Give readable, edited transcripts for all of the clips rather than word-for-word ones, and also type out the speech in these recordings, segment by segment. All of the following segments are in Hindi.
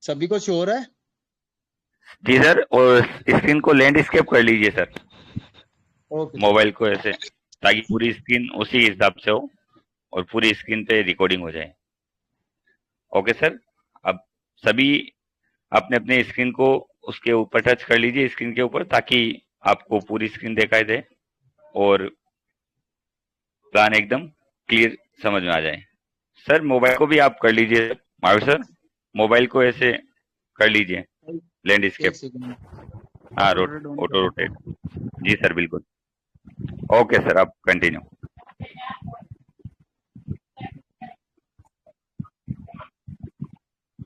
सभी को शो हो रहा है? जी सर, और स्क्रीन को लैंडस्केप कर लीजिए सर, ओके सर। मोबाइल को ऐसे, ताकि पूरी स्क्रीन उसी हिसाब से हो और पूरी स्क्रीन पे रिकॉर्डिंग हो जाए। Okay sir. अब सभी अपने अपने स्क्रीन को उसके ऊपर टच कर लीजिए, स्क्रीन के ऊपर, ताकि आपको पूरी स्क्रीन दिखाई दे और प्लान एकदम क्लियर समझ में आ जाए। सर मोबाइल को भी आप कर लीजिए महावीर सर, मोबाइल को ऐसे कर लीजिए एक लैंडस्केप। सेकंड, हाँ, ऑटो रोटेट ऑन कर ऑटो लेता रोटेट। हूँ। जी सर, बिल्कुल। ओके सर, आप कंटिन्यू।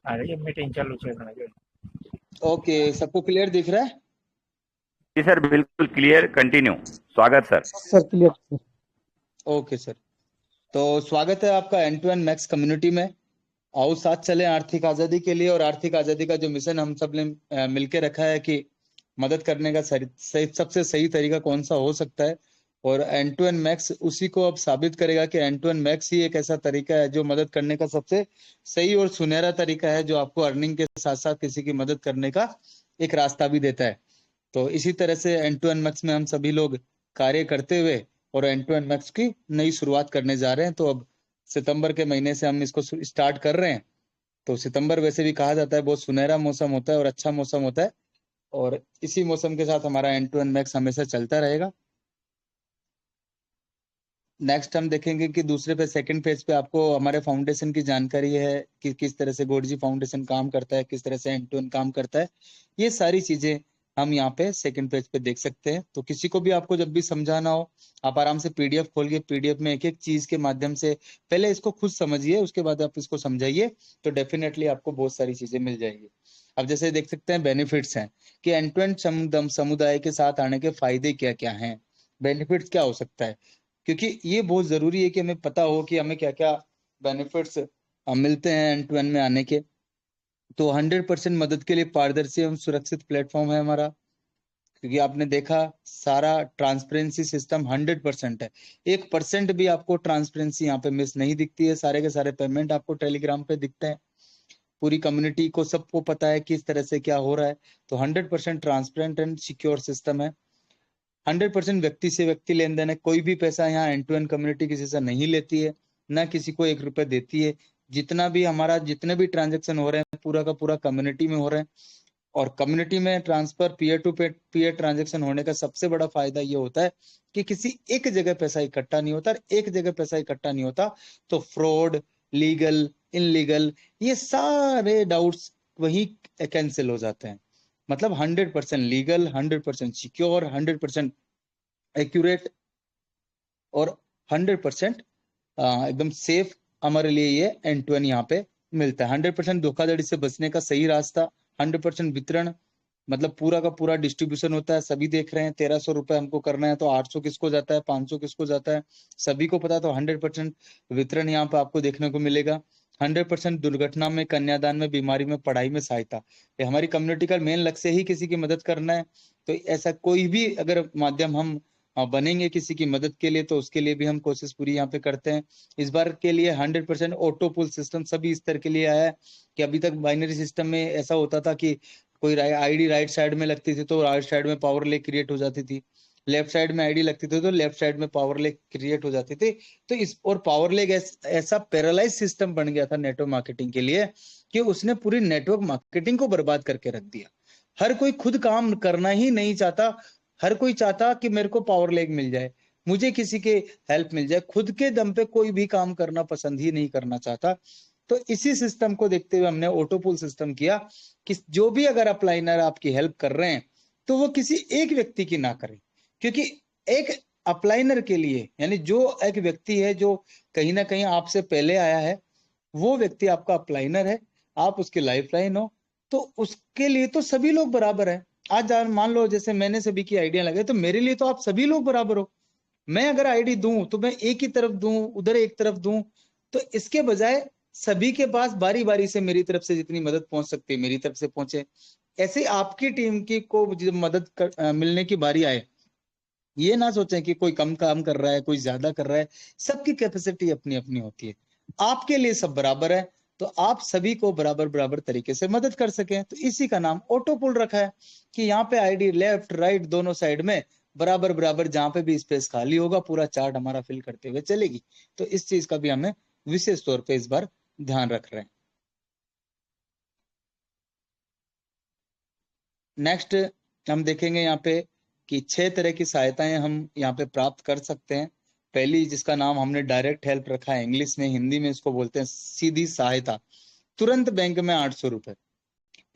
अरे ये मीटिंग चालू છે ઘણા જોઈ. ओके, सबको क्लियर दिख रहा है? जी सर, बिल्कुल क्लियर, कंटिन्यू। स्वागत sir. Sir clear sir. Okay sir. तो स्वागत है आपका end to end max community में। आओ साथ चले आर्थिक आजादी के लिए। और आर्थिक आजादी का जो मिशन हम सब ने मिलके रखा है कि मदद करने का सबसे सही तरीका कौन सा हो सकता है। और एंड टू एंड मैक्स उसी को अब साबित करेगा कि एंड टू एंड मैक्स ही एक ऐसा तरीका है जो मदद करने का सबसे सही और सुनहरा तरीका है, जो आपको अर्निंग के साथ साथ किसी की मदद करने का एक रास्ता भी देता है। तो इसी तरह से एंड टू एंड मैक्स में हम सभी लोग कार्य करते हुए और एंड टू एंड मैक्स की नई शुरुआत करने जा रहे हैं। तो अब सितंबर के महीने से हम इसको स्टार्ट कर रहे हैं। तो सितंबर वैसे भी कहा जाता है बहुत सुनहरा मौसम होता है और अच्छा मौसम होता है। और इसी मौसम के साथ हमारा एंड टू एंड मैक्स हमेशा चलता रहेगा। नेक्स्ट हम देखेंगे कि दूसरे पे सेकंड पेज पे आपको हमारे फाउंडेशन की जानकारी है कि किस तरह से गॉडजी फाउंडेशन काम करता है, किस तरह से एंड टू एंड काम करता है। ये सारी चीजें हम यहाँ पे सेकंड पेज पे देख सकते हैं। तो किसी को भी आपको जब भी समझाना हो, आप आराम से पीडीएफ खोल के पीडीएफ में एक एक चीज के माध्यम से पहले इसको खुद समझिए, उसके बाद आप इसको समझाइए, तो डेफिनेटली आपको बहुत सारी चीजें मिल जाएगी। अब जैसे देख सकते हैं बेनिफिट्स हैं कि एंड टू एंड समुदाय के साथ आने के फायदे क्या क्या हैं, बेनिफिट्स क्या हो सकता है। क्योंकि ये बहुत जरूरी है कि हमें पता हो कि हमें क्या क्या बेनिफिट्स मिलते हैं एंड टू एंड में आने के। तो 100% मदद के लिए पारदर्शी एवं सुरक्षित प्लेटफॉर्म है हमारा। क्योंकि आपने देखा सारा ट्रांसपेरेंसी सिस्टम 100% है। 1% भी आपको ट्रांसपेरेंसी यहाँ पे मिस नहीं दिखती है। सारे के सारे पेमेंट आपको टेलीग्राम पे दिखते हैं। पूरी कम्युनिटी को सबको पता है किस तरह से क्या हो रहा है। तो 100% ट्रांसपेरेंट एंड सिक्योर सिस्टम है। 100% व्यक्ति से व्यक्ति लेन देन है। कोई भी पैसा यहाँ एंड टू एंड कम्युनिटी किसी से नहीं लेती है, ना किसी को 1 रुपए देती है। जितना भी हमारा जितने भी ट्रांजेक्शन हो रहे हैं पूरा का पूरा कम्युनिटी में हो रहे हैं। और कम्युनिटी में transfer peer to peer transaction होने का सबसे बड़ा फायदा ये होता है कि किसी एक जगह पैसा इकट्ठा नहीं होता। और एक जगह पैसा इकट्ठा नहीं होता तो फ्रॉड, लीगल, इनलीगल, ये सारे डाउट्स वही कैंसिल हो जाते हैं। मतलब 100% लीगल, 100% सिक्योर, 100% एक्यूरेट और 100% एकदम सेफ हमारे लिए ये एंड टू एंड यहाँ पे मिलता है। 100% धोखाधड़ी से बचने का सही रास्ता, 100% वितरण, मतलब पूरा का पूरा डिस्ट्रीब्यूशन होता है। सभी देख रहे हैं 1300 रुपए हमको करना है तो 800 किसको जाता है, 500 किसको जाता है, सभी को पता है। तो 100% वितरण यहाँ पे आपको देखने को मिलेगा। 100% दुर्घटना में, कन्यादान में, बीमारी में, पढ़ाई में सहायता। ये हमारी कम्युनिटी का मेन लक्ष्य ही किसी की मदद करना है। तो ऐसा कोई भी अगर माध्यम हम बनेंगे किसी की मदद के लिए, तो उसके लिए भी हम कोशिश पूरी यहाँ पे करते हैं। इस बार के लिए 100% ऑटो पुल सिस्टम सभी स्तर के लिए आया है। कि अभी तक बाइनरी सिस्टम में ऐसा होता था कि कोई आईडी राइट साइड में लगती थी तो राइट साइड में पावर ले क्रिएट हो जाती थी, लेफ्ट साइड में आईडी लगती थी तो लेफ्ट साइड में पावर ले क्रिएट हो जाती थी। तो इस और पावर लेग ऐसा पैरालाइज सिस्टम बन गया था नेटवर्क मार्केटिंग के लिए कि उसने पूरी नेटवर्क मार्केटिंग को बर्बाद करके रख दिया। हर कोई खुद काम करना ही नहीं चाहता। हर कोई चाहता कि मेरे को पावर लेग मिल जाए, मुझे किसी के हेल्प मिल जाए। खुद के दम पे कोई भी काम करना पसंद ही नहीं करना चाहता। तो इसी सिस्टम को देखते हुए हमने ऑटो पुल सिस्टम किया कि जो भी अगर अपलाइनर आपकी हेल्प कर रहे हैं तो वो किसी एक व्यक्ति की ना करें। क्योंकि एक अपलाइनर के लिए यानी जो एक व्यक्ति है जो कहीं ना कहीं आपसे पहले आया है, वो व्यक्ति आपका अपलाइनर है, आप उसकी लाइफ लाइन हो। तो उसके लिए तो सभी लोग बराबर है। आज मान लो जैसे मैंने सभी की आइडिया लगे तो मेरे लिए तो आप सभी लोग बराबर हो। मैं अगर आईडी दूं तो मैं एक ही तरफ दूं, उधर एक तरफ दूं। तो इसके बजाय सभी के पास बारी बारी से मेरी तरफ से जितनी मदद पहुंच सकती है मेरी तरफ से पहुंचे। ऐसे आपकी टीम की को जब मिलने की बारी आए, ये ना सोचें कि कोई कम काम कर रहा है, कोई ज्यादा कर रहा है। सबकी कैपेसिटी अपनी अपनी होती है। आपके लिए सब बराबर है। तो आप सभी को बराबर बराबर तरीके से मदद कर सकें। तो इसी का नाम ऑटो पुल रखा है कि यहाँ पे आईडी लेफ्ट राइट दोनों साइड में बराबर बराबर जहां पे भी स्पेस खाली होगा पूरा चार्ट हमारा फिल करते हुए चलेगी। तो इस चीज का भी हमें विशेष तौर पे इस बार ध्यान रख रहे हैं। नेक्स्ट हम देखेंगे यहाँ पे कि 6 तरह की सहायताएं हम यहाँ पे प्राप्त कर सकते हैं। पहली जिसका नाम हमने डायरेक्ट हेल्प रखा है, इंग्लिश में, हिंदी में इसको बोलते हैं सीधी सहायता। तुरंत बैंक में 800 रुपए,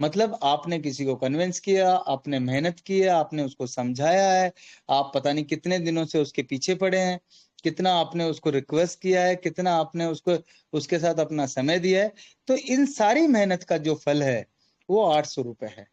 मतलब आपने किसी को कन्विंस किया, आपने मेहनत की है, आपने उसको समझाया है, आप पता नहीं कितने दिनों से उसके पीछे पड़े हैं, कितना आपने उसको रिक्वेस्ट किया है, कितना आपने उसको उसके साथ अपना समय दिया है, तो इन सारी मेहनत का जो फल है वो 800 रुपए है।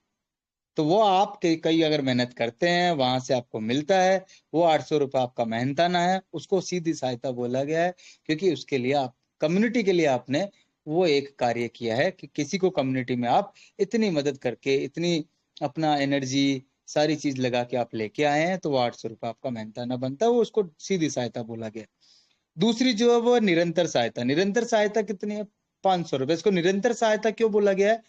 तो वो आप कई अगर मेहनत करते हैं वहां से आपको मिलता है, वो 800 रुपये आपका मेहनताना है, उसको सीधी सहायता बोला गया है, क्योंकि उसके लिए आप कम्युनिटी के लिए आपने वो एक कार्य किया है कि किसी को कम्युनिटी में आप इतनी मदद करके, इतनी अपना एनर्जी सारी चीज लगा के आप लेके आए हैं, तो वो 800 रुपये आपका मेहनताना बनता है, वो उसको सीधी सहायता बोला गया। दूसरी जो है वो निरंतर सहायता। निरंतर सहायता कितनी है? 500 रुपये। इसको निरंतर सहायता क्यों बोला गया है?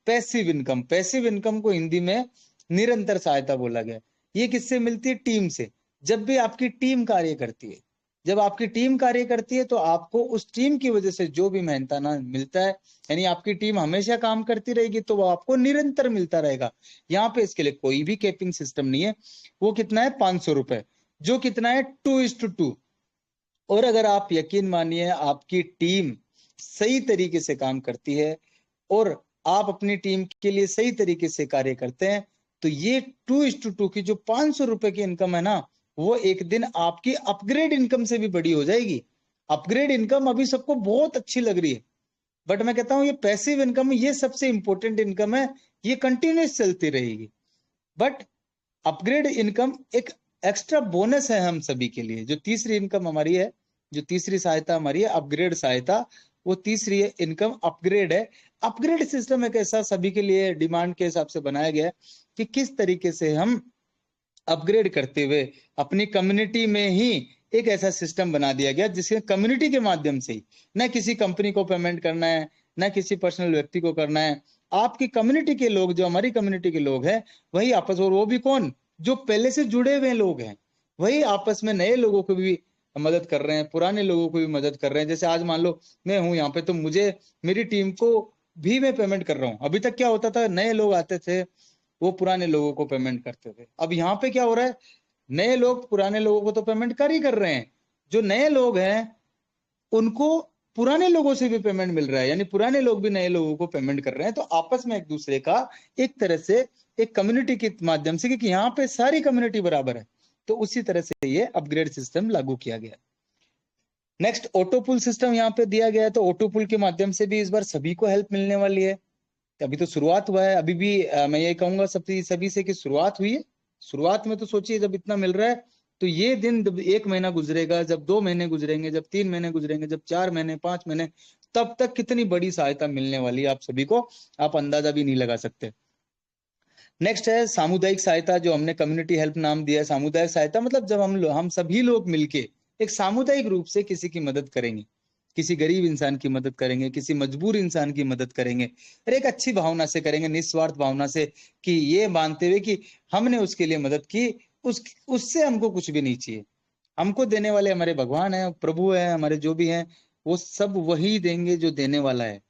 पैसिव इनकम, पैसिव इनकम को हिंदी में निरंतर सहायता बोला गया। ये किससे मिलती है? टीम से। जब भी आपकी टीम कार्य करती है, जब आपकी टीम कार्य करती है तो आपको उस टीम की वजह से जो भी मेहनताना मिलता है, यानी आपकी टीम हमेशा काम करती रहेगी तो वो आपको निरंतर मिलता रहेगा। यहाँ पे इसके लिए कोई भी कैपिंग सिस्टम नहीं है। वो कितना है? 500 रुपए, जो कितना है 2:2। और अगर आप यकीन मानिए आपकी टीम सही तरीके से काम करती है और आप अपनी टीम के लिए सही तरीके से कार्य करते हैं, तो ये 2:2 की जो 500 रुपए की इनकम है ना, वो एक दिन आपकी अपग्रेड इनकम से भी बड़ी हो जाएगी। अपग्रेड इनकम अभी सबको बहुत अच्छी लग रही है, बट मैं कहता हूं ये पैसिव इनकम, ये सबसे इंपॉर्टेंट इनकम है, ये कंटिन्यूस चलती रहेगी। बट अपग्रेड इनकम एक एक्स्ट्रा बोनस है हम सभी के लिए। जो तीसरी इनकम हमारी है, जो तीसरी सहायता हमारी है अपग्रेड सहायता, वो तीसरी इनकम अपग्रेड है। अपग्रेड सिस्टम एक ऐसा सभी के लिए डिमांड के हिसाब से बनाया गया है कि किस तरीके से हम अपग्रेड करते हुए अपनी कम्युनिटी में ही एक ऐसा सिस्टम बना दिया गया जिसके कम्युनिटी के माध्यम से ही, न किसी कंपनी को पेमेंट करना है, न किसी पर्सनल व्यक्ति को करना है, आपकी कम्युनिटी के लोग, जो हमारी कम्युनिटी के लोग हैं वही आपस, और वो भी कौन? जो पहले से जुड़े हुए लोग हैं, वही आपस में नए लोगों को भी मदद कर रहे हैं, पुराने लोगों को भी मदद कर रहे हैं। जैसे आज मान लो मैं हूं यहाँ पे, तो मुझे मेरी टीम को भी मैं पेमेंट कर रहा हूँ। अभी तक क्या होता था, नए लोग आते थे वो पुराने लोगों को पेमेंट करते थे। अब यहाँ पे क्या हो रहा है, नए लोग पुराने लोगों को तो पेमेंट कर ही कर रहे हैं, जो नए लोग हैं उनको पुराने लोगों से भी पेमेंट मिल रहा है, यानी पुराने लोग भी नए लोगों को पेमेंट कर रहे हैं। तो आपस में एक दूसरे का एक तरह से एक कम्युनिटी के माध्यम से, क्योंकि यहाँ पे सारी कम्युनिटी बराबर है, तो उसी तरह से ये अपग्रेड सिस्टम लागू किया गया। नेक्स्ट ऑटो पुल सिस्टम यहाँ पे दिया गया है। तो ऑटो पुल के माध्यम से भी इस बार सभी को हेल्प मिलने वाली है। अभी तो शुरुआत हुआ है, अभी भी मैं ये कहूंगा सभी से कि शुरुआत हुई है। शुरुआत में तो सोचिए जब इतना मिल रहा है, तो ये दिन जब 1 महीना गुजरेगा, जब 2 महीने गुजरेंगे, जब 3 महीने गुजरेंगे, जब 4 महीने 5 महीने, तब तक कितनी बड़ी सहायता मिलने वाली है आप सभी को, आप अंदाजा भी नहीं लगा सकते। नेक्स्ट है सामुदायिक सहायता, जो हमने कम्युनिटी हेल्प नाम दिया है। सामुदायिक सहायता मतलब जब हम सभी लोग मिलके एक सामुदायिक रूप से किसी की मदद करेंगे, किसी गरीब इंसान की मदद करेंगे, किसी मजबूर इंसान की मदद करेंगे, और एक अच्छी भावना से करेंगे, निस्वार्थ भावना से, कि ये मानते हुए कि हमने उसके लिए मदद की, उससे हमको कुछ भी नहीं चाहिए। हमको देने वाले हमारे भगवान है, प्रभु है, हमारे जो भी हैं वो सब वही देंगे जो देने वाला है।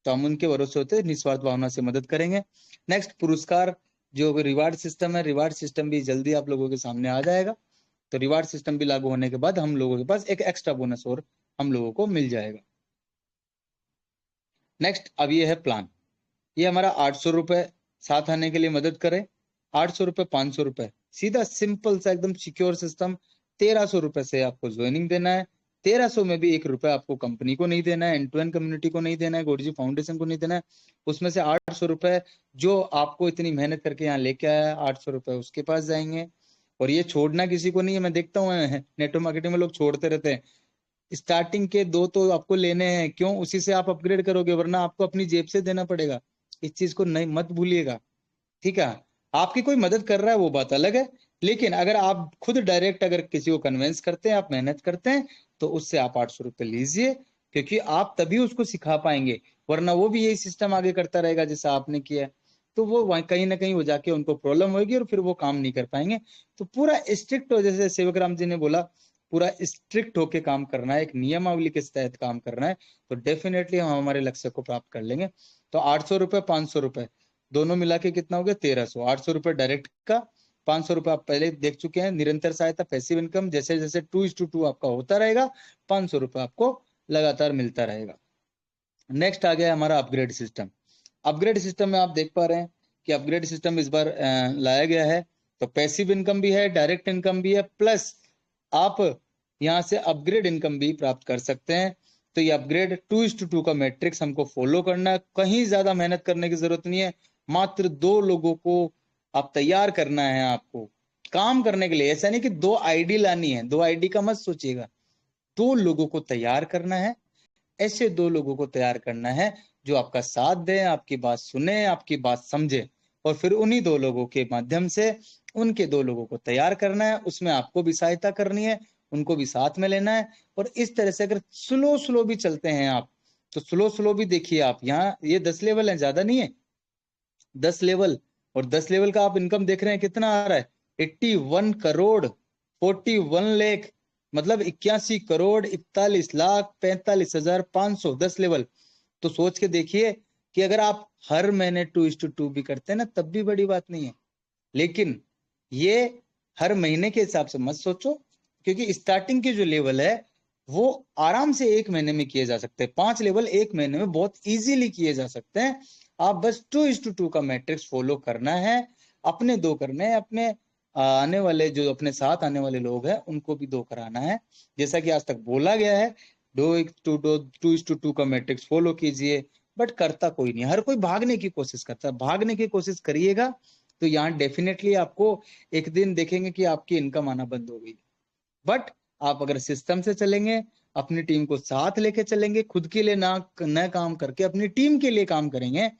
तो हम उनके भरोसे होते निस्वार्थ भावना से मदद करेंगे। नेक्स्ट पुरस्कार, जो रिवार्ड सिस्टम है, रिवार्ड सिस्टम भी जल्दी आप लोगों के सामने आ जाएगा। तो रिवार्ड सिस्टम भी लागू होने के बाद हम लोगों के पास एक एक्स्ट्रा बोनस और हम लोगों को मिल जाएगा। नेक्स्ट अब ये है प्लान। ये हमारा 800 रुपए साथ आने के लिए मदद करे, 800 रुपए, 500 रुपए, सीधा सिंपल सा एकदम सिक्योर सिस्टम। 1300 रुपए से आपको ज्वाइनिंग देना है। 1300 में भी 1 रुपए आपको कंपनी को नहीं देना है, एंड टू एंड कम्युनिटी को नहीं देना है, गॉडजी फाउंडेशन को नहीं देना है। उसमें से 800 रुपए जो आपको इतनी मेहनत करके यहाँ लेके आया है, 800 रुपए उसके पास जाएंगे। और ये छोड़ना किसी को नहीं है। मैं देखता हूँ नेटवर्क मार्केटिंग में लोग छोड़ते रहते हैं। स्टार्टिंग के 2 तो आपको लेने हैं, क्यों? उसी से आप अपग्रेड करोगे, वरना आपको अपनी जेब से देना पड़ेगा। इस चीज को नहीं मत भूलिएगा, ठीक है? आपकी कोई मदद कर रहा है वो बात अलग है, लेकिन अगर आप खुद डायरेक्ट अगर किसी को कन्विंस करते हैं, आप मेहनत करते हैं, तो उससे आप 800 रुपये लीजिए, क्योंकि आप तभी उसको सिखा पाएंगे। वरना वो भी यही सिस्टम आगे करता रहेगा जैसा आपने किया, तो वो वहीं कहीं ना कहीं हो जाके उनको प्रॉब्लम होगी और फिर वो काम नहीं कर पाएंगे। तो पूरा स्ट्रिक्ट हो, जैसे सेवक राम जी ने बोला, पूरा स्ट्रिक्ट होके काम करना है, एक नियमावली के तहत काम करना है, तो डेफिनेटली हम हमारे लक्ष्य को प्राप्त कर लेंगे। तो 800 रुपये 500 रुपये दोनों मिला के कितना हो गया 1300। 800 रुपये डायरेक्ट का, 500 रुपये आप पहले देख चुके हैं निरंतर सहायता पैसिव इनकम, जैसे जैसे 2:2 आपका होता रहेगा 500 रुपये आपको लगातार मिलता रहेगा। नेक्स्ट आ गया हमारा अपग्रेड सिस्टम। अपग्रेड सिस्टम में आप देख पा रहे हैं कि अपग्रेड सिस्टम इस बार लाया गया है, तो पैसिव इनकम भी है, डायरेक्ट इनकम भी है, प्लस आप यहाँ से अपग्रेड इनकम भी प्राप्त कर सकते हैं। तो ये अपग्रेड 2:2 का मैट्रिक्स हमको फॉलो करना है, कहीं ज्यादा मेहनत करने की जरूरत नहीं है, मात्र 2 लोगों को आप तैयार करना है आपको काम करने के लिए। ऐसा नहीं कि 2 आईडी लानी है, 2 आईडी का मत सोचिएगा, 2 लोगों को तैयार करना है। ऐसे 2 लोगों को तैयार करना है जो आपका साथ दें, आपकी बात सुने, आपकी बात समझे, और फिर उन्हीं 2 लोगों के माध्यम से उनके 2 लोगों को तैयार करना है। उसमें आपको भी सहायता करनी है, उनको भी साथ में लेना है। और इस तरह से अगर स्लो स्लो भी चलते हैं आप, तो स्लो स्लो भी देखिए आप, यहाँ ये 10 लेवल है, ज्यादा नहीं है, 10 लेवल, और 10 लेवल का आप इनकम देख रहे हैं कितना आ रहा है, 81 करोड़ 41 लाख, मतलब 81 करोड़ 41 लाख 45,500 10 लेवल। तो सोच के देखिए कि अगर आप हर महीने 2:2 भी करते हैं ना, तब भी बड़ी बात नहीं है, लेकिन ये हर महीने के हिसाब से मत सोचो, क्योंकि स्टार्टिंग के जो लेवल है वो आराम से 1 महीने में किए जा सकते हैं। 5 लेवल 1 महीने में बहुत इजीली किए जा सकते हैं। आप बस 2:2 का मैट्रिक्स फॉलो करना है, अपने 2 करने हैं, अपने आने वाले जो अपने साथ आने वाले लोग हैं उनको भी 2 कराना है, जैसा कि आज तक बोला गया है। 2:2 का मैट्रिक्स फॉलो कीजिए, बट करता कोई नहीं, हर कोई भागने की कोशिश करता है। भागने की कोशिश करिएगा तो यहाँ डेफिनेटली आपको एक दिन देखेंगे कि आपकी इनकम आना बंद हो गई। बट आप अगर सिस्टम से चलेंगे, अपनी टीम को साथ लेके चलेंगे, खुद के लिए ना काम करके अपनी टीम के लिए काम करेंगे,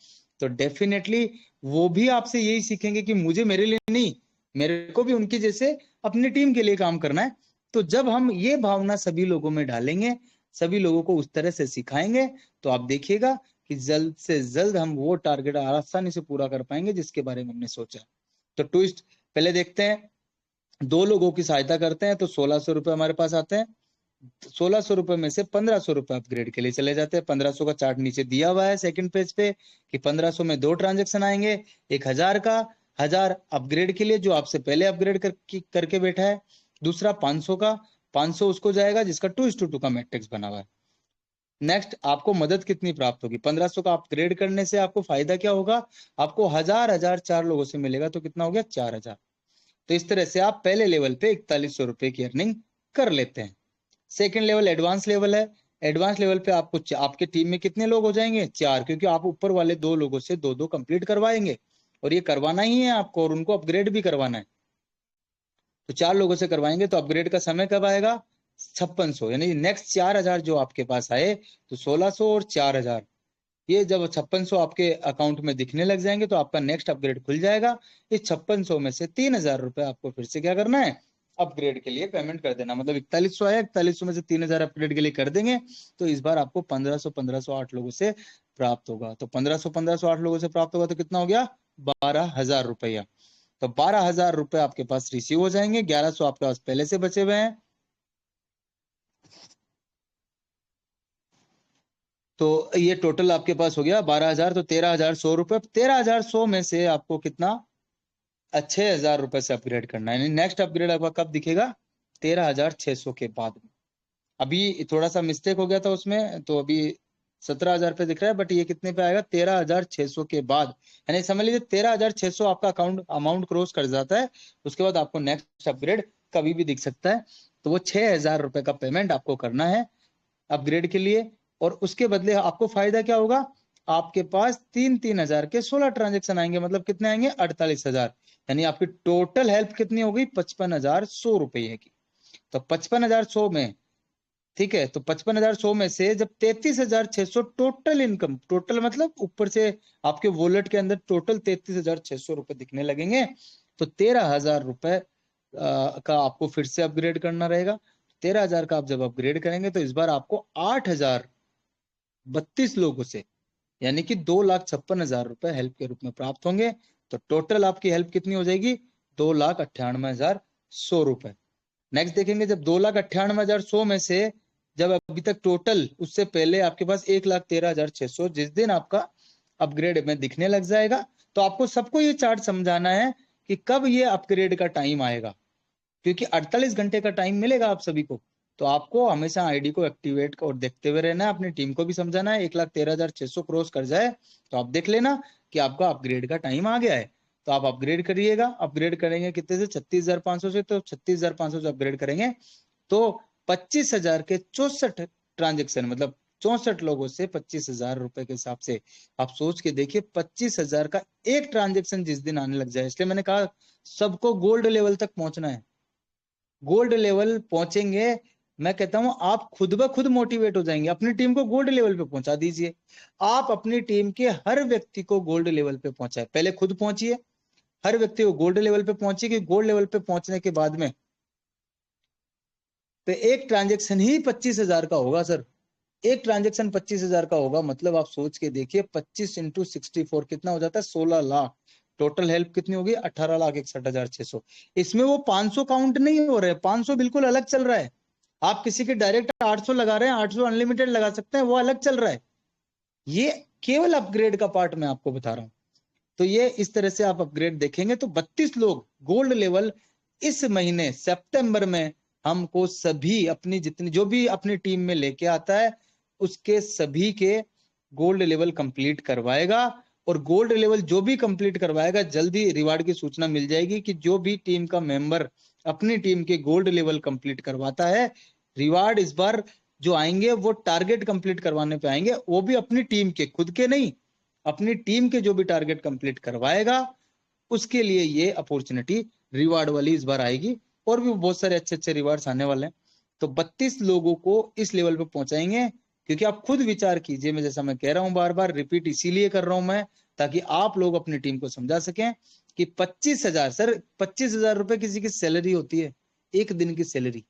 तो डेफिनेटली वो भी आपसे यही सीखेंगे कि मुझे मेरे लिए नहीं, मेरे को भी उनकी जैसे अपनी टीम के लिए काम करना है। तो जब हम ये भावना सभी लोगों में डालेंगे, सभी लोगों को उस तरह से सिखाएंगे, तो आप देखिएगा कि जल्द से जल्द हम वो टारगेट आसानी से पूरा कर पाएंगे जिसके बारे में हमने सोचा। तो ट्विस्ट पहले देखते हैं, 2 लोगों की सहायता करते हैं तो 1600 रुपए हमारे पास आते हैं। 1600 रुपए में से 1500 रुपए अपग्रेड के लिए चले जाते हैं। 1500 का चार्ट नीचे दिया हुआ है सेकंड पेज पे कि 1500 में 2 ट्रांजेक्शन आएंगे, 1000 का, 1000 अपग्रेड के लिए जो आपसे पहले अपग्रेड करके बैठा है, दूसरा 500 का, 500 उसको जाएगा जिसका 2:2 का मैट्रिक्स बना हुआ है। नेक्स्ट आपको मदद कितनी प्राप्त होगी, 1500 का अपग्रेड करने से आपको फायदा क्या होगा, आपको 1000 4 लोगों से मिलेगा, तो कितना हो गया 4000। तो इस तरह से आप पहले लेवल पे 4100 रुपए की अर्निंग कर लेते हैं। सेकंड लेवल एडवांस लेवल है। एडवांस लेवल पे आपको आपके टीम में कितने लोग हो जाएंगे 4, क्योंकि आप ऊपर वाले 2 लोगों से 2-2 कंप्लीट करवाएंगे, और ये करवाना ही है आपको, और उनको अपग्रेड भी करवाना है। तो 4 लोगों से करवाएंगे तो अपग्रेड का समय कब आएगा 5600, यानी नेक्स्ट 4000 जो आपके पास आए, तो 1600 और 4000, ये जब 5600 आपके अकाउंट में दिखने लग जाएंगे तो आपका नेक्स्ट अपग्रेड खुल जाएगा। इस 5600 में से 3000 रुपए आपको फिर से क्या करना है, अपग्रेड के लिए पेमेंट कर देना। मतलब 4100 आया, 4100 में से 3000 अपग्रेड के लिए कर देंगे, तो इस बार आपको 1500 8 लोगों से प्राप्त होगा। तो 1500 8 लोगों से प्राप्त होगा तो कितना हो गया 12,000 रुपया। तो 12,000 रुपए आपके पास रिसीव हो जाएंगे, 1100 आपके पास पहले से बचे हुए हैं। तो ये टोटल आपके पास हो गया 12,000, तो 13,100 रुपए। 13,100 में से आपको कितना 6,000 रुपए से अपग्रेड करना है, यानी नेक्स्ट अपग्रेड आपका कब दिखेगा 13,600 के बाद में। अभी थोड़ा सा मिस्टेक हो गया था उसमें, तो अभी 17,000 पे दिख रहा है, बट ये कितने पे आएगा 13,600 के बाद, यानी समझ लीजिए 13,600 आपका अकाउंट अमाउंट क्रॉस कर जाता है, उसके बाद आपको नेक्स्ट अपग्रेड कभी भी दिख सकता है। तो वो 6,000 रुपए का पेमेंट आपको करना है अपग्रेड के लिए, और उसके बदले आपको फायदा क्या होगा, आपके पास 3-3 हजार के 16 ट्रांजेक्शन आएंगे, मतलब कितने आएंगे 48,000, यानी आपकी टोटल हेल्प कितनी हो गई 55,100 रुपये की। तो 55,100 में, ठीक है, तो 55,100 में से जब 33,600 टोटल इनकम, टोटल मतलब ऊपर से आपके वॉलेट के अंदर टोटल 33,600 रुपए दिखने लगेंगे, तो 13,000 रुपए का आपको फिर से अपग्रेड करना रहेगा। 13,000 का आप जब अपग्रेड करेंगे तो इस बार आपको 8,032 लोगों से यानी कि 2,56,000 रुपए हेल्प के रूप में प्राप्त होंगे। तो टोटल आपकी हेल्प कितनी हो जाएगी? 2,98,100 रुपए। नेक्स्ट देखेंगे, जब 2,98,100 में से जब अभी तक टोटल, उससे पहले आपके पास 1,13,600 जिस दिन आपका अपग्रेड में दिखने लग जाएगा, तो आपको सबको ये चार्ट समझाना है कि कब ये अपग्रेड का टाइम आएगा, क्योंकि 48 घंटे का टाइम मिलेगा आप सभी को। तो आपको हमेशा आईडी को एक्टिवेट और देखते हुए रहना है, अपनी टीम को भी समझाना है। 1,13,600 क्रॉस कर जाए तो आप देख लेना कि आपका अपग्रेड का टाइम आ गया है, तो आप अपग्रेड करिएगा। अपग्रेड करेंगे कितने से? 36,500 से। तो 36,500 से अपग्रेड करेंगे तो 25,000 के 64 ट्रांजेक्शन, मतलब 64 लोगों से 25,000 रुपए के हिसाब से आप सोच के देखिए, 25,000 का एक ट्रांजेक्शन जिस दिन आने लग जाए, इसलिए मैंने कहा सबको गोल्ड लेवल तक पहुंचना है। गोल्ड लेवल पहुंचेंगे, मैं कहता हूं आप खुद ब खुद मोटिवेट हो जाएंगे। अपनी टीम को गोल्ड लेवल पे पहुंचा दीजिए। आप अपनी टीम के हर व्यक्ति को गोल्ड लेवल पे पहुंचाए, पहले खुद पहुंचिए, हर व्यक्ति को गोल्ड लेवल पे पहुंचिए। कि गोल्ड लेवल पे पहुंचने के बाद में तो एक ट्रांजेक्शन ही 25,000 का होगा सर। एक ट्रांजेक्शन 25,000 का होगा, मतलब आप सोच के देखिए 25 इंटू 64 कितना हो जाता है? 16 लाख। टोटल हेल्प कितनी होगी? 18,61,600। इसमें वो 500 काउंट नहीं हो रहे, 500 बिल्कुल अलग चल रहा है। आप किसी के डायरेक्ट 800 लगा रहे हैं, 800 अनलिमिटेड लगा सकते हैं, वो अलग चल रहा है। ये केवल अपग्रेड का पार्ट मैं आपको बता रहा हूं। तो ये इस तरह से आप अपग्रेड देखेंगे तो 32 लोग गोल्ड लेवल इस महीने सितंबर में हमको सभी अपनी जितनी जो भी अपनी टीम में लेके आता है उसके सभी के गोल्ड लेवल कंप्लीट करवाएगा। और गोल्ड लेवल जो भी कंप्लीट करवाएगा, जल्दी रिवार्ड की सूचना मिल जाएगी कि जो भी टीम का मेंबर अपनी टीम के गोल्ड लेवल कंप्लीट करवाता है, रिवार्ड इस बार जो आएंगे वो टारगेट कंप्लीट करवाने पे आएंगे, वो भी अपनी टीम के, खुद के नहीं, अपनी टीम के जो भी टारगेट कंप्लीट करवाएगा उसके लिए ये अपॉर्चुनिटी रिवार्ड वाली इस बार आएगी। और भी बहुत सारे अच्छे अच्छे रिवार्ड्स आने वाले हैं। तो 32 लोगों को इस लेवल पे पहुंचाएंगे। क्योंकि आप खुद विचार कीजिए, मैं जैसा मैं कह रहा हूं बार बार रिपीट इसीलिए कर रहा हूं मैं, ताकि आप लोग अपनी टीम को समझा सकें कि 25,000 सर, 25,000 रुपए किसी की सैलरी होती है, एक दिन की सैलरी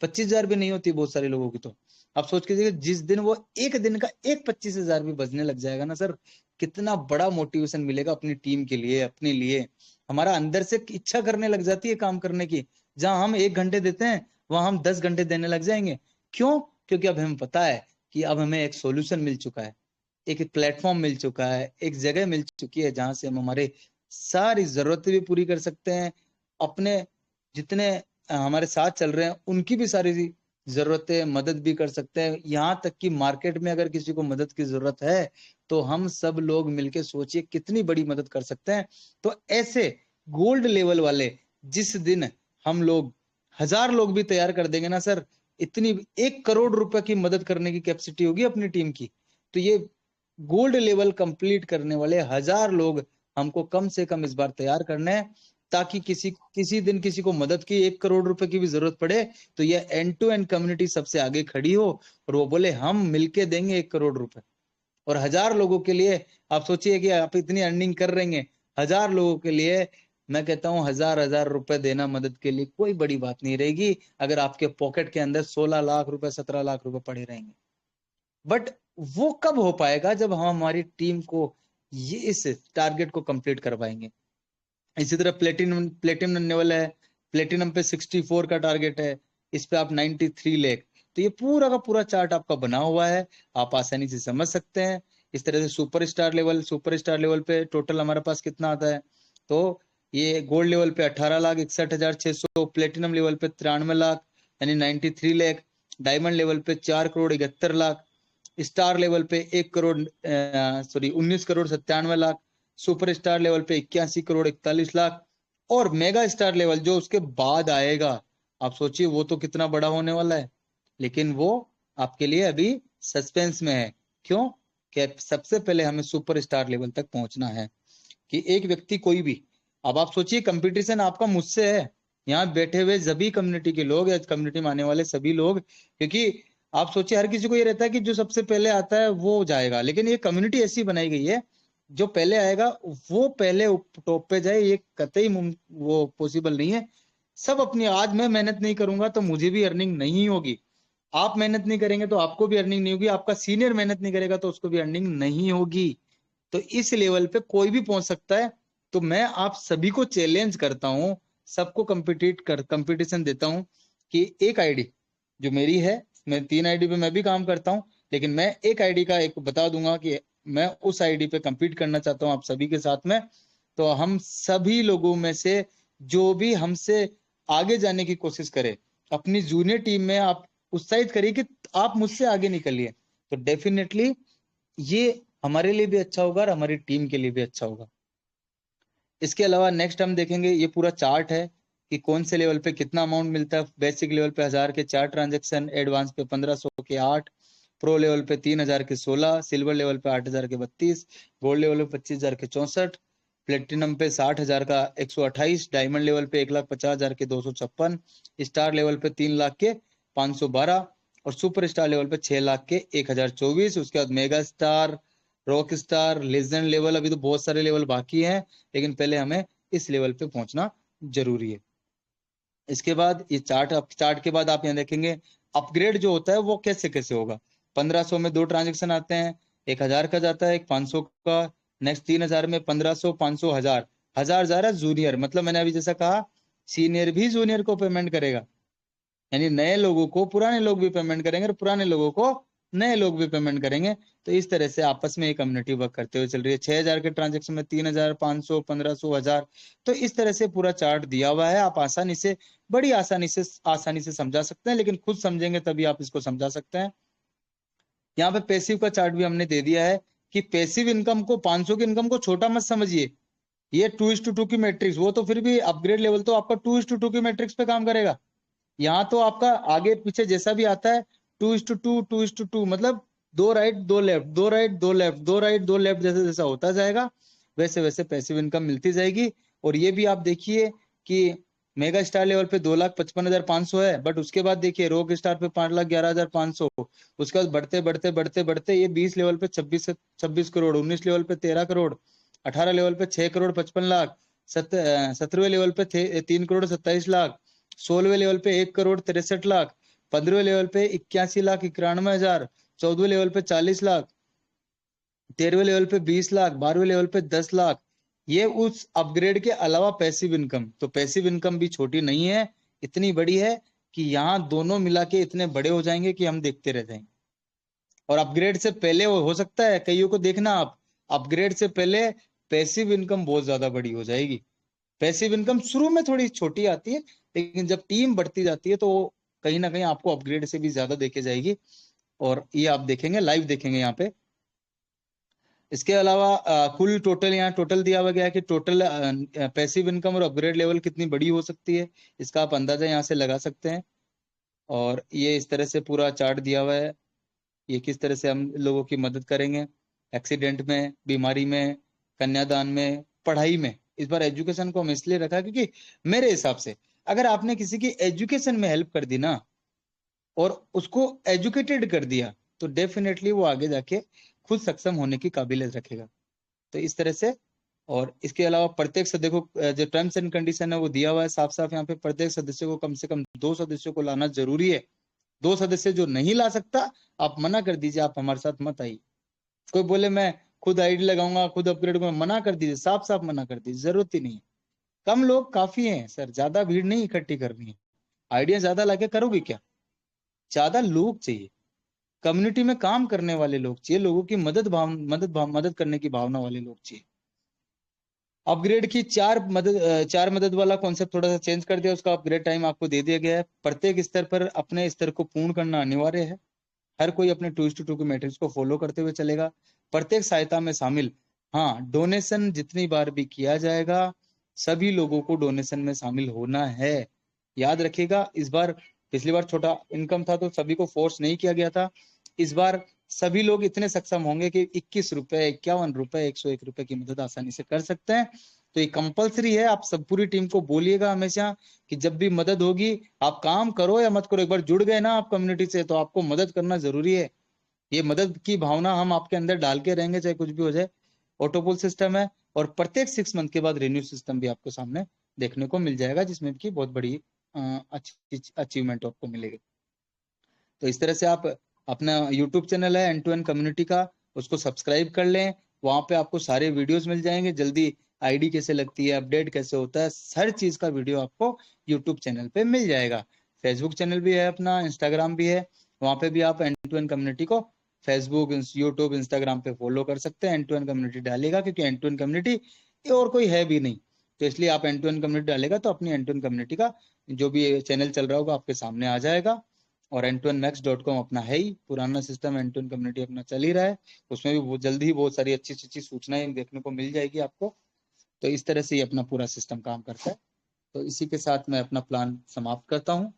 25,000 भी नहीं होती बहुत सारे लोगों की। तो आप सोच के देखिए, जिस दिन वो एक दिन का एक 25,000 भी बचने लग जाएगा ना सर, कितना बड़ा मोटिवेशन मिलेगा अपनी टीम के लिए, अपने लिए। हमारा अंदर से इच्छा करने लग जाती है काम करने की। जहां हम 1 घंटे देते हैं वहां हम 10 घंटे देने लग जाएंगे। क्यों? क्योंकि अब हमें पता है कि अब हमें एक सॉल्यूशन मिल चुका है, एक प्लेटफॉर्म मिल चुका है, एक जगह मिल चुकी है जहां से हम हमारे सारी जरूरतें भी पूरी कर सकते हैं, अपने जितने हमारे साथ चल रहे हैं उनकी भी सारी जरूरतें मदद भी कर सकते हैं। यहाँ तक कि मार्केट में अगर किसी को मदद की जरूरत है तो हम सब लोग मिलके सोचिए कितनी बड़ी मदद कर सकते हैं। तो ऐसे गोल्ड लेवल वाले जिस दिन हम लोग 1,000 लोग भी तैयार कर देंगे ना सर, इतनी 1 करोड़ रुपए की मदद करने की कैपेसिटी होगी अपनी टीम की। तो ये गोल्ड लेवल कंप्लीट करने वाले 1,000 लोग हमको कम से कम इस बार तैयार करने हैं, ताकि किसी दिन किसी को मदद की 1 करोड़ रुपए की भी जरूरत पड़े तो ये एंड टू एंड कम्युनिटी सबसे आगे खड़ी हो और वो बोले हम मिलके देंगे 1 करोड़ रुपए। और 1,000 लोगों के लिए आप सोचिए कि आप इतनी अर्निंग कर रहे हैं, 1,000 लोगों के लिए मैं कहता हूँ 1,000 रुपए देना मदद के लिए कोई बड़ी बात नहीं रहेगी, अगर आपके पॉकेट के अंदर 16 लाख रुपए 17 लाख रुपए पड़े रहेंगे। बट वो कब हो पाएगा? जब हम हमारी टीम को ये इस टारगेट को कंप्लीट करवाएंगे। इसी तरह प्लेटिनम प्लेटिनम लेवल है, प्लेटिनम पे 64 का टारगेट है, इस पे आप 93 लाख। तो ये पूरा का पूरा चार्ट आपका बना हुआ है, आप आसानी से समझ सकते हैं। इस तरह से सुपर स्टार लेवल पे टोटल हमारे पास कितना आता है? तो ये गोल्ड लेवल पे 18,61,600, प्लेटिनम लेवल पे 93 लाख यानी 93 लाख, डायमंड लेवल पे 4,71,00,000, स्टार लेवल पे 19,97,00,000, सुपर स्टार लेवल पे 81,41,00,000 और मेगा स्टार लेवल जो उसके बाद आएगा, आप सोचिए वो तो कितना बड़ा होने वाला है। लेकिन वो आपके लिए अभी सस्पेंस में है। क्यों? कि सबसे पहले हमें सुपर स्टार लेवल तक पहुंचना है। कि एक व्यक्ति कोई भी, अब आप सोचिए कंपटीशन आपका मुझसे है, यहाँ बैठे हुए सभी कम्युनिटी के लोग या कम्युनिटी में आने वाले सभी लोग, क्योंकि आप सोचिए हर किसी को ये रहता है कि जो सबसे पहले आता है वो जाएगा, लेकिन ये कम्युनिटी ऐसी बनाई गई है जो पहले आएगा वो पहले टॉप पे जाए, ये कतई वो पॉसिबल नहीं है। सब अपनी, आज मैं मेहनत नहीं करूंगा तो मुझे भी अर्निंग नहीं होगी। आप मेहनत नहीं करेंगे तो आपको भी अर्निंग नहीं होगी, आपका सीनियर मेहनत नहीं करेगा तो उसको भी अर्निंग नहीं होगी। तो इस लेवल पे कोई भी पहुंच सकता है। तो मैं आप सभी को चैलेंज करता हूं, सबको कंपटीशन देता हूं कि एक आईडी जो मेरी है, मैं 3 आईडी पे मैं भी काम करता हूं, लेकिन मैं एक आईडी का एक बता दूंगा कि मैं उस आईडी पे compete करना चाहता हूं आप सभी के साथ में। तो हम सभी लोगों में से जो भी हमसे आगे जाने की कोशिश करे, अपनी जूनियर टीम में आप उत्साहित करिए कि आप मुझसे आगे निकलिए। तो डेफिनेटली ये हमारे लिए भी अच्छा होगा और हमारी टीम के लिए भी अच्छा होगा। इसके अलावा नेक्स्ट हम देखेंगे, ये पूरा चार्ट है कि कौन से लेवल पे कितना अमाउंट मिलता है। बेसिक लेवल पे 1000 के 4 ट्रांजेक्शन, एडवांस पे 1500 के 8, प्रो लेवल पे 3000 के 16, सिल्वर लेवल पे 8000 के 32, गोल्ड लेवल पे 25000 के 64, प्लेटिनम पे 60000 का 128, डायमंड लेवल पे 1,50,000 के 256, स्टार लेवल पे 3 लाख के 512 और सुपर स्टार लेवल पे 6 लाख के 1024। उसके बाद mega star, rock star, legend level, अभी तो बहुत सारे लेवल बाकी हैं, लेकिन पहले हमें इस लेवल पे पहुंचना जरूरी है। इसके बाद ये चार्ट के बाद आप यहाँ देखेंगे अपग्रेड जो होता है वो कैसे कैसे होगा। 1500 में 2 ट्रांजेक्शन आते हैं, 1000 का जाता है, एक 500 का, नेक्स्ट 3000 में 1500, 500, 1000, 1000 जा रहा है जूनियर, मतलब मैंने अभी जैसा कहा सीनियर भी जूनियर को पेमेंट करेगा, यानी नए लोगों को पुराने लोग भी पेमेंट करेंगे और पुराने लोगों को नए लोग भी पेमेंट करेंगे। तो इस तरह से आपस में एक कम्युनिटी वर्क करते हुए चल रही है। 6000 के ट्रांजेक्शन में 3000, 500, 1500, 1000। तो इस तरह से पूरा चार्ट दिया हुआ है, आप आसानी से, बड़ी आसानी से समझा सकते हैं, लेकिन खुद समझेंगे तभी आप इसको समझा सकते हैं। यहाँ पे पैसिव का चार्ट भी हमने दे दिया है कि पैसिव इनकम को, 500 की इनकम को छोटा मत समझिए। ये 2:2 की मैट्रिक्स, वो तो फिर भी अपग्रेड लेवल तो आपका 2:2 की मैट्रिक्स पे काम करेगा। यहाँ तो आपका आगे पीछे जैसा भी आता है 2:2, 2:2, मतलब 2 right 2 left, 2 right 2 left, 2 right 2 left, जैसे जैसा होता जाएगा वैसे वैसे पैसिव इनकम मिलती जाएगी। और ये भी आप देखिए कि मेगा स्टार लेवल पे 2,55,500 है, बट उसके बाद देखिए रॉक स्टार पे 5,11,500, उसके बाद बढ़ते बढ़ते बढ़ते बढ़ते ये 20 लेवल पे 26 करोड़, 19 लेवल पे 13 करोड़, 18 लेवल पे 6 करोड़ 55 लाख, 17वें लेवल पे 3 करोड़ 27 लाख, 16वें लेवल पे 1 करोड़ 63 लाख, 15वें लेवल पे 81,91,हजार, 14वें लेवल पे 40 लाख, 13वें लेवल पे 20 लाख, 12वें लेवल पे 10 लाख। ये उस अपग्रेड के अलावा पैसिव इनकम, तो पैसिव इनकम भी छोटी नहीं है, इतनी बड़ी है कि यहाँ दोनों मिला के इतने बड़े हो जाएंगे कि हम देखते रह जाएंगे। और अपग्रेड से पहले हो सकता है कईयों को देखना आप, अपग्रेड से पहले पैसिव इनकम बहुत ज्यादा बड़ी हो जाएगी। पैसिव इनकम शुरू में थोड़ी छोटी आती है, लेकिन जब टीम बढ़ती जाती है तो कहीं ना कहीं आपको अपग्रेड से भी ज्यादा देके जाएगी। और ये आप देखेंगे, लाइव देखेंगे यहाँ पे। इसके अलावा कुल टोटल यहाँ टोटल दिया हुआ गया है कि टोटल पैसिव इनकम और अपग्रेड लेवल कितनी बड़ी हो सकती है, इसका आप अंदाजा यहाँ से लगा सकते हैं। और ये इस तरह से पूरा चार्ट दिया हुआ है, ये किस तरह से हम लोगों की मदद करेंगे एक्सीडेंट में, बीमारी में, कन्यादान में, पढ़ाई में। इस बार एजुकेशन को हम इसलिए रखा क्योंकि मेरे हिसाब से अगर आपने किसी की एजुकेशन में हेल्प कर दी ना और उसको एजुकेटेड कर दिया तो डेफिनेटली वो आगे जाके खुद सक्षम होने की काबिलियत रखेगा। तो इस तरह से। और इसके अलावा प्रत्येक सदस्य को जो टर्म्स एंड कंडीशन है वो दिया हुआ है साफ साफ यहाँ पे, प्रत्येक सदस्य को कम से कम 2 सदस्यों को लाना जरूरी है। 2 सदस्य जो नहीं ला सकता आप मना कर दीजिए, आप हमारे साथ मत आइए। कोई बोले मैं खुद आईडी लगाऊंगा, खुद अपग्रेड करूंगा, मना कर दीजिए, साफ साफ मना कर दीजिए, जरूरत ही नहीं है। कम लोग काफी हैं सर, ज्यादा भीड़ नहीं इकट्ठी करनी है। आइडिया ज्यादा लाके करोगे क्या, ज्यादा लोग चाहिए, कम्युनिटी में काम करने वाले लोग चाहिए, लोगों की मदद करने की भावना वाले लोग चाहिए। अपग्रेड की 4 मदद वाला कॉन्सेप्ट थोड़ा सा चेंज कर दिया, उसका अपग्रेड टाइम आपको दे दिया गया है। प्रत्येक स्तर पर अपने स्तर को पूर्ण करना अनिवार्य है, हर कोई अपने 2:2 की मैट्रिक्स को फॉलो करते हुए चलेगा। प्रत्येक सहायता में शामिल, हाँ डोनेशन जितनी बार भी किया जाएगा सभी लोगों को डोनेशन में शामिल होना है। याद रखिएगा, इस बार, पिछली बार छोटा इनकम था तो सभी को फोर्स नहीं किया गया था, इस बार सभी लोग इतने सक्षम होंगे कि 21 रुपए, 51 रुपए, 101 रुपए की मदद आसानी से कर सकते हैं। तो ये कंपलसरी है, आप सब पूरी टीम को बोलिएगा हमेशा कि जब भी मदद होगी, आप काम करो या मत करो, एक बार जुड़ गए ना आप कम्युनिटी से तो आपको मदद करना जरूरी है। ये मदद की भावना हम आपके अंदर डाल के रहेंगे चाहे कुछ भी हो जाए। ऑटोपोल सिस्टम है और प्रत्येक 6 मंथ के बाद रिन्यू सिस्टम भी आपको सामने देखने को मिल जाएगा, जिसमें की बहुत बड़ी अच्छी अचीवमेंट आपको मिलेगी। तो इस तरह से आप अपना यूट्यूब चैनल है एंड टू एंड कम्युनिटी का, उसको सब्सक्राइब कर लें। वहां पे आपको सारे वीडियोस मिल जाएंगे, जल्दी आईडी कैसे लगती है, अपडेट कैसे होता है, हर चीज का वीडियो आपको यूट्यूब चैनल पे मिल जाएगा। फेसबुक चैनल भी है अपना, इंस्टाग्राम भी है, वहां पे भी आप एंड टू एंड कम्युनिटी को फेसबुक, यूट्यूब, इंस्टाग्राम पे फॉलो कर सकते हैं। एंड टू एंड कम्युनिटी डालेगा, क्योंकि एंड टू एंड कम्युनिटी और कोई है भी नहीं, तो इसलिए आप एंड टू एंड कम्युनिटी डालेगा तो अपनी एंड टू एंड कम्युनिटी का जो भी चैनल चल रहा होगा आपके सामने आ जाएगा। और end2endmax.com अपना है ही, पुराना system end to end community अपना चल ही रहा है, उसमें भी बहुत जल्दी ही बहुत सारी अच्छी अच्छी सूचनाएं देखने को मिल जाएगी आपको। तो इस तरह से ही अपना पूरा सिस्टम काम करता है। तो इसी के साथ मैं अपना प्लान समाप्त करता हूँ।